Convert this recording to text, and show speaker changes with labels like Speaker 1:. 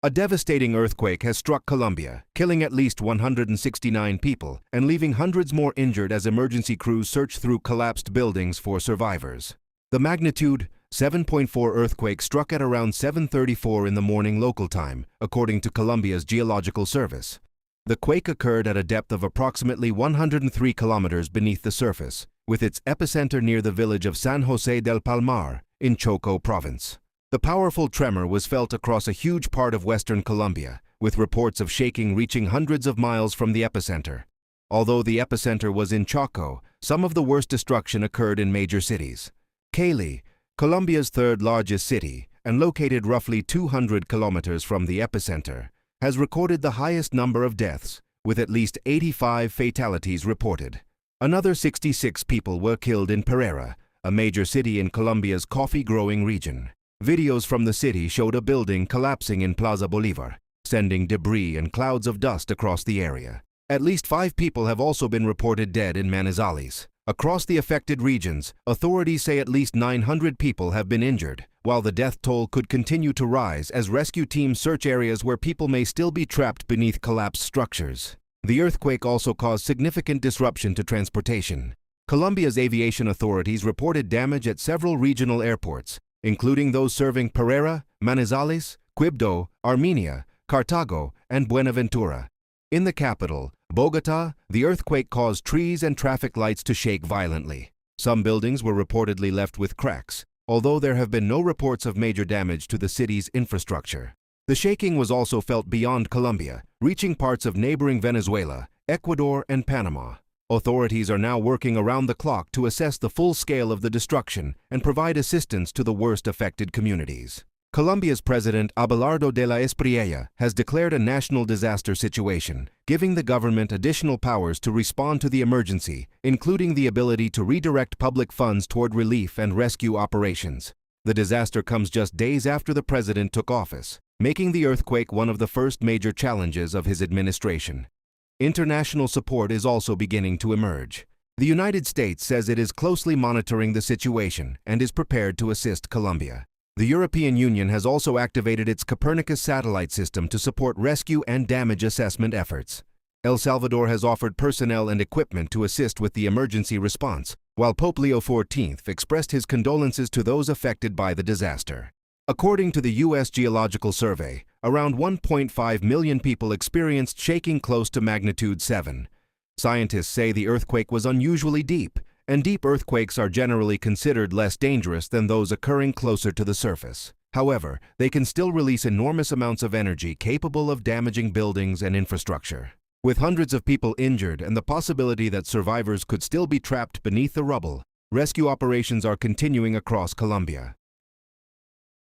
Speaker 1: A devastating earthquake has struck Colombia, killing at least 169 people and leaving hundreds more injured as emergency crews search through collapsed buildings for survivors. The magnitude 7.4 earthquake struck at around 7:34 in the morning local time, according to Colombia's Geological Service. The quake occurred at a depth of approximately 103 kilometers beneath the surface, with its epicenter near the village of San José del Palmar in Chocó province. The powerful tremor was felt across a huge part of western Colombia, with reports of shaking reaching hundreds of miles from the epicenter. Although the epicenter was in Chocó, some of the worst destruction occurred in major cities. Cali, Colombia's third largest city, and located roughly 200 kilometers from the epicenter, has recorded the highest number of deaths, with at least 85 fatalities reported. Another 66 people were killed in Pereira, a major city in Colombia's coffee-growing region. Videos from the city showed a building collapsing in Plaza Bolívar, sending debris and clouds of dust across the area. At least 5 people have also been reported dead in Manizales. Across the affected regions, authorities say at least 900 people have been injured, while the death toll could continue to rise as rescue teams search areas where people may still be trapped beneath collapsed structures. The earthquake also caused significant disruption to transportation. Colombia's aviation authorities reported damage at several regional airports, including those serving Pereira, Manizales, Quibdó, Armenia, Cartago, and Buenaventura. In the capital, Bogotá, the earthquake caused trees and traffic lights to shake violently. Some buildings were reportedly left with cracks, although there have been no reports of major damage to the city's infrastructure. The shaking was also felt beyond Colombia, reaching parts of neighboring Venezuela, Ecuador, and Panama. Authorities are now working around the clock to assess the full scale of the destruction and provide assistance to the worst affected communities. Colombia's President Abelardo de la Espriella has declared a national disaster situation, giving the government additional powers to respond to the emergency, including the ability to redirect public funds toward relief and rescue operations. The disaster comes just days after the president took office, making the earthquake one of the first major challenges of his administration. International support is also beginning to emerge. The United States says it is closely monitoring the situation and is prepared to assist Colombia. The European Union has also activated its Copernicus satellite system to support rescue and damage assessment efforts. El Salvador has offered personnel and equipment to assist with the emergency response, while Pope Leo XIV expressed his condolences to those affected by the disaster. According to the U.S. Geological Survey, around 1.5 million people experienced shaking close to magnitude 7. Scientists say the earthquake was unusually deep, and deep earthquakes are generally considered less dangerous than those occurring closer to the surface. However, they can still release enormous amounts of energy capable of damaging buildings and infrastructure. With hundreds of people injured and the possibility that survivors could still be trapped beneath the rubble, rescue operations are continuing across Colombia.